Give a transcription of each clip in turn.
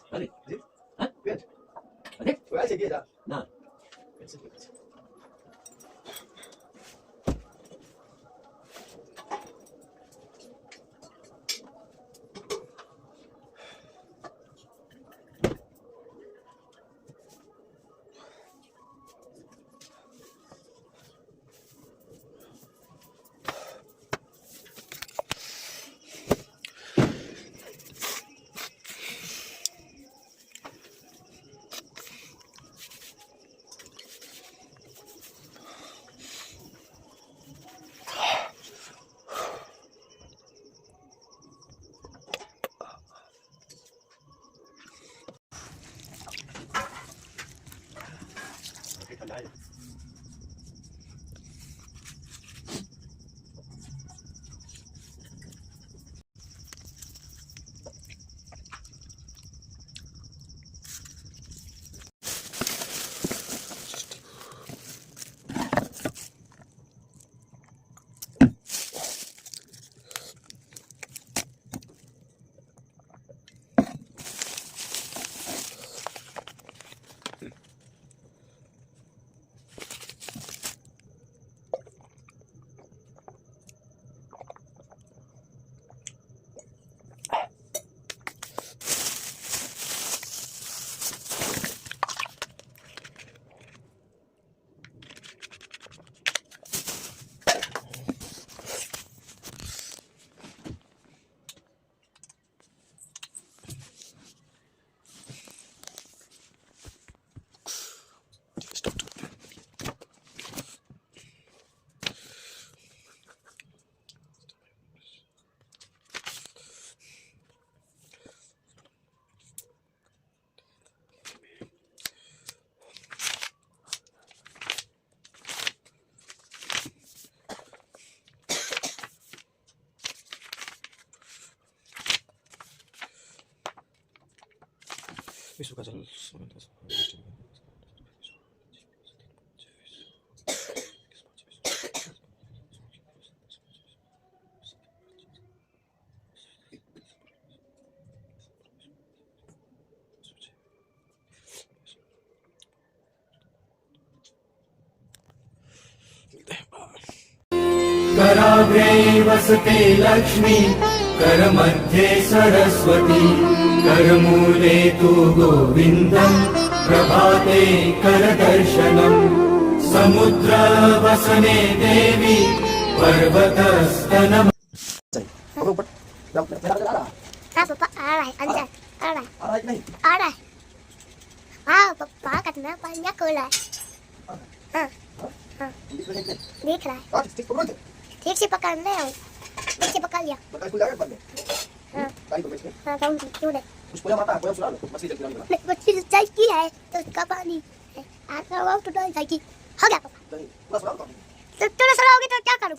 Balik. Hah? Bien. Balik? Wala, sige na. Nah. Sige. Questo caso non so. कराग्रे वसते Lakshmi करमध्ये Saraswati करमूले तु गोविन्दम् प्रभाते करदर्शनम् समुद्रवसने देवी पर्वतस्तनम् Papa, alright, anda, alright, Alright, नहीं. alright. Papa katna panya kola. Hindi ko na. देख रहा है, Ah, stick ko ron. ठीक से पकड़ ले, ठीक से पकड़ लिया. Bakal kulangan pa din. हाँ, Tayo ko guys. हाँ, क्यों नहीं? Kus pula mata, pula sulalo. Mas hindi ko lang. बच्ची तो चाय की है, तो उसका पानी है. आकर वो तो चाय की. हो गया पापा. Dali. Plus sulalo. तो तूने सुलाओगे तो क्या करूँ?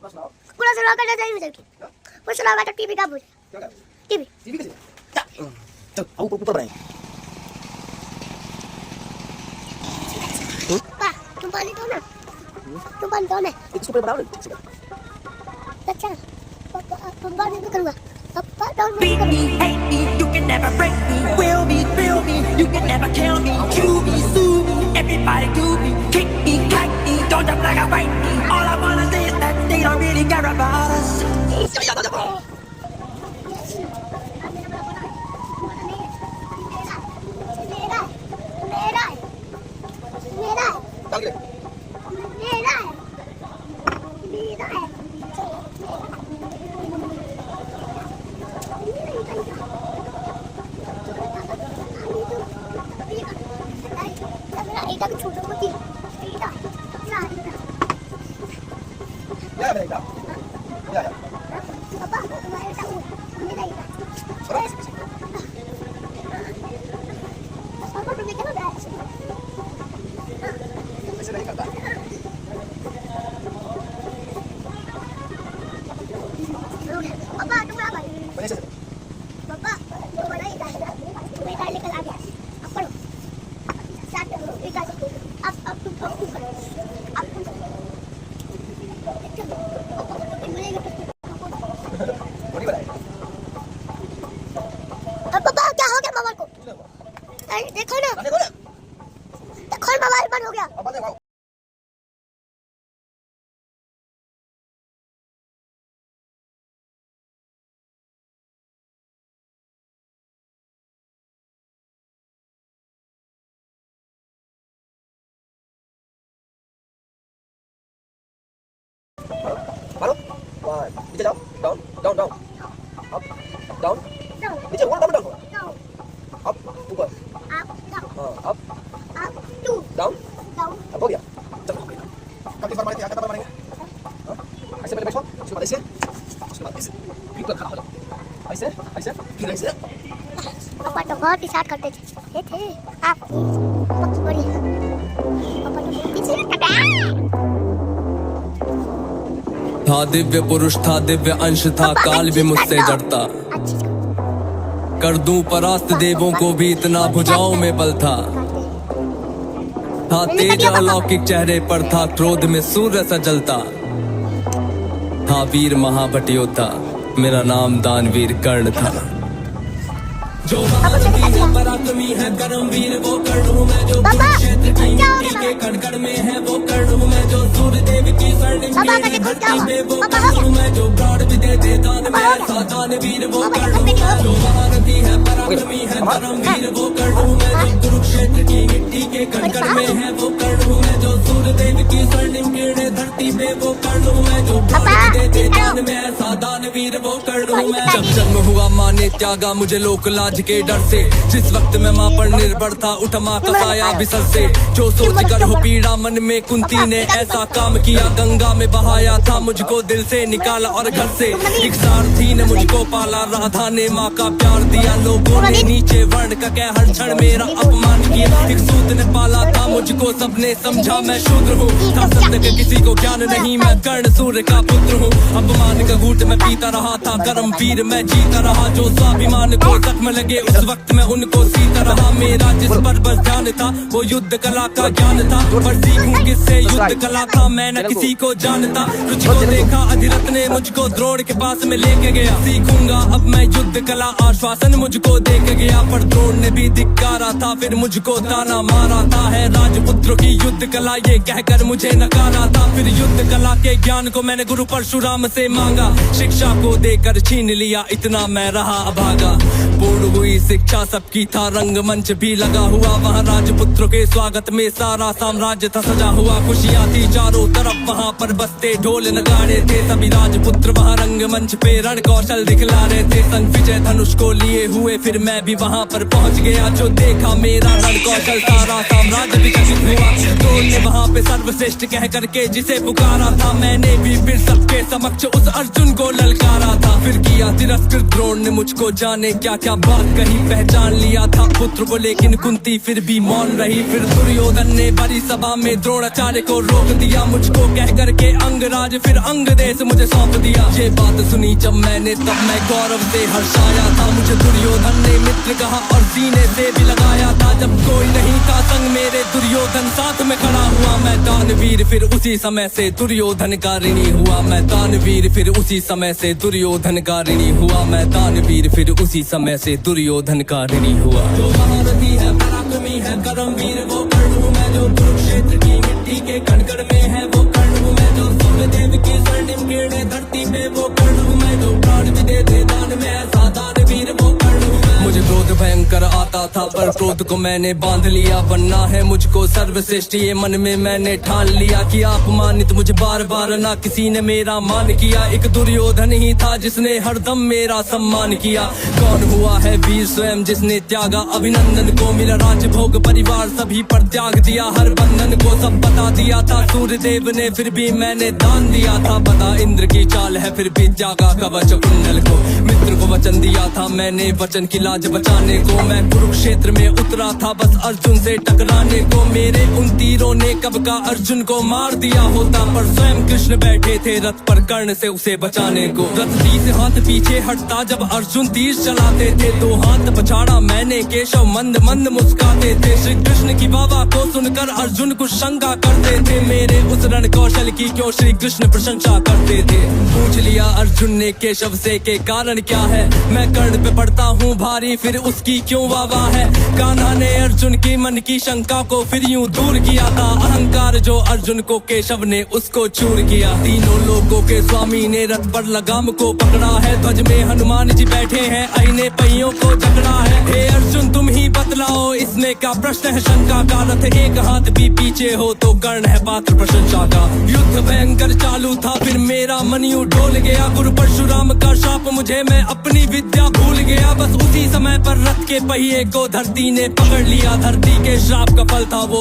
Plus sulalo. पूरा सुलाओगे तो नहीं मिलेगी. वो सुलाओगा तो टीवी का बोल. Kaya ka. TV. TV kasi. Aku puputar ba? पा, तुम पानी दो ना. तुम पानी दो ना. Gusto ko pa daw. Sige. अच्छा, पापा तुम पानी भी करूँगा. पापा don't Beat me, hate me, you can never break me. Will me, thrill me, you can never kill me. Chew me, sue me, everybody do me. Kick me, kite me, don't jump like I bite me. All I wanna say is that they don't really care about us. Tawag. Ya, ya. Ya, ya. Kasi ka ba? पापा तुम आ गए. Pwede sa. पापा तुम्हारा ही डाल बेटा लेकर आ गया. अब पढ़ो. स्टार्ट करो. बेटा अब तुम करो. अब तुम चलो. Pwede ba? अब पापा क्या हो गया मामा को? खोल मोबाइल बंद हो गया। अब बंद है मारो। नीचे जाओ, down down down, up down, नीचे ऊपर डाउन डाउन, अप ऊपर, अप डाउन, अब हो गया। चलो काफी बार मारेंगे, कितना बार मारेंगे? ऐसे पहले बैठो, उसके बाद ऐसे, उसके बाद ऐसे, फिर खड़ा हो जाओ, ऐसे ऐसे फिर ऐसे। पापा तो बहुत ही साथ करते थे आप बहुत बढ़िया। पापा तो पीछे था दिव्य पुरुष था दिव्य अंश था काल भी मुझसे डरता कर दूं परास्त देवों को भी इतना भुजाओं में बल था तेज अलौकिक चेहरे पर था क्रोध में सूर्य सा जलता था वीर महाभट योद्धा मेरा नाम दानवीर कर्ण था जो महारथी है पराक्रमी है कर्मवीर वो कर्ण हूँ मैं जो कुरुक्षेत्र की मिट्टी के कण में है वो कर्ण हूँ मैं जो सूर्य देव की स्वर्णिम धरती पे वो कर्ण हूँ मैं जो प्राण भी दे दे दान में ऐसा दानवीर वो कर्ण हूँ मैं जो महारथी है पराक्रमी है कर्मवीर वो कर्ण हूँ मैं जो कुरुक्षेत्र की मिट्टी के कण में है वो कर्ण हूँ मैं जो सूर्य देव की स्वर्णिम धरती पे वो कर्ण हूँ मैं जो प्राण भी दे दे दान में ऐसा दानवीर वो कर्ण हूँ मैं। जब जन्म हुआ माँ ने त्यागा मुझे लोक लाज के डर से जिस वक्त मैं माँ पर निर्भर था उठ माँ का साया बिसर से जो सोच कर हो पीड़ा मन में कुंती ने ऐसा काम किया गंगा में बहाया था मुझको दिल से निकाला और घर से एक सारथी ने मुझको पाला राधा ने माँ का प्यार दिया लोगों ने नीचे वर्ण का कह हर क्षण मेरा अपमान किया एक सूत ने पाला था मुझको सबने समझा मैं शूद्र हूँ था सत्य के किसी को ज्ञान नहीं मैं कर्ण सूर्य का पुत्र हूँ अपमान का घूंट में पीता रहा था कर्म वीर मैं जीता रहा जो स्वाभिमान को जख्म लगे उस वक्त मैं उनको सीता रहा मेरा जिस पर बस ध्यान था वो युद्ध कला का ज्ञान था पर सीखूं किससे युद्ध कला था मैं न किसी को जानता तुझको देखा अधिरथ ने मुझको द्रोण के पास में लेके गया सीखूंगा अब मैं युद्ध कला आश्वासन मुझको दे के गया पर द्रोण ने भी धिक्कारा था फिर मुझको ताना मारा था है राजपुत्रों की युद्ध कला ये कहकर मुझे नकारा था फिर युद्ध कला के ज्ञान को मैंने गुरु परशुराम से मांगा शिक्षा को देकर छीन लिया इतना मैं रहा अभागा पूर्ण हुई शिक्षा सबकी था रंगमंच भी लगा हुआ वहाँ राजपुत्रों के स्वागत में सारा साम्राज्य था सजा हुआ खुशियाँ थी चारों तरफ वहाँ पर बजते ढोल नगाड़े थे सभी राजपुत्र वहाँ रंगमंच पे रण कौशल दिखला रहे थे संग विजय धनुष को लिए हुए फिर मैं भी वहाँ पर पहुँच गया जो देखा मेरा रण कौशल सारा साम्राज्य विकसित हुआ ढोल ने वहाँ पे सर्वश्रेष्ठ कह करके जिसे पुकारा था मैंने भी फिर सबके समक्ष उस अर्जुन को ललकारा था फिर किया तिरस्कृत द्रोण ने मुझको जाने क्या क्या बात कही पहचान लिया था पुत्र को लेकिन कुंती फिर भी मौन रही फिर दुर्योधन ने बड़ी सभा में द्रोणाचार्य को रोक दिया मुझको कह करके अंगराज फिर अंग देश मुझे सौंप दिया ये बात सुनी जब मैंने तब मैं गौरव से हर्षाया था मुझे दुर्योधन ने मित्र कहा और सीने से भी लगाया था जब कोई नहीं था संग मेरे दुर्योधन साथ में खड़ा हुआ मैं दानवीर फिर उसी समय से दुर्योधन का ऋणी हुआ मैं दानवीर फिर उसी समय से दुर्योधन का ऋणी हुआ मैं दानवीर फिर उसी समय से दुर्योधन का ऋणी हुआ जो महारथी है पराक्रमी है कर्मवीर वो कर्ण हूँ मैं जो कुरुक्षेत्र की मिट्टी के कण में है वो कर्ण हूँ मैं जो सूर्य देव की स्वर्णिम किरणें धरती पे वो कर्ण हूँ मैं जो प्राण भी दे दे दान में ऐसा दानवीर वो कर्ण हूँ मैं मुझे क्रोध भयंकर आता था पर क्रोध को मैंने बांध लिया बनना है मुझको सर्वश्रेष्ठ ये मन में मैंने ठान लिया कि अपमानित मुझे बार बार ना किसी ने मेरा मान किया एक दुर्योधन ही था जिसने हरदम मेरा सम्मान किया कौन हुआ है वीर स्वयं जिसने त्यागा अभिनंदन को मेरा राजभोग परिवार सभी पर त्याग दिया हर बंधन को सब बता दिया था सूर्य देव ने फिर भी मैंने दान दिया था बता इंद्र की चाल है फिर भी त्यागा कवच कुंडल को मित्र को वचन दिया था मैंने वचन की लाज बचाने को मैं कुरुक्षेत्र में उतरा था बस अर्जुन से टकराने को मेरे उन तीरों ने कब का अर्जुन को मार दिया होता पर स्वयं कृष्ण बैठे थे रथ पर कर्ण से उसे बचाने को रथ 30 हाथ पीछे हटता जब अर्जुन तीर चलाते थे 2 हाथ पछाड़ा मैंने केशव मंद मंद मुस्काते थे श्री कृष्ण की बाबा को सुनकर अर्जुन कुछ शंका करते थे, मेरे उस रण कौशल की क्यों श्री कृष्ण प्रशंसा करते थे। पूछ लिया अर्जुन ने केशव से के कारण क्या है, मैं कर्ण पे पड़ता हूँ भारी फिर उसकी क्यों वाह है। कान्हा ने अर्जुन की मन की शंका को फिर यूं दूर किया था, अहंकार जो अर्जुन को केशव ने उसको चूर किया। तीनों लोगों के स्वामी ने रथ पर लगाम को पकड़ा है, ध्वज में हनुमान जी बैठे हैं, अहिने पहियों को जकड़ा है। हे अर्जुन तुम ही बतलाओ इसमें क्या प्रश्न है शंका का, रथ एक हाथ भी पीछे हो तो कर्ण है पात्र प्रशंसा का। युद्ध भयंकर चालू था फिर मेरा मन यूं डोल गया, गुरु परशुराम का शाप मुझे मैं अपनी विद्या भूल गया। बस उसी समय पर रथ के पहिए को धरती ने पकड़ लिया, धरती के श्राप का फल था वो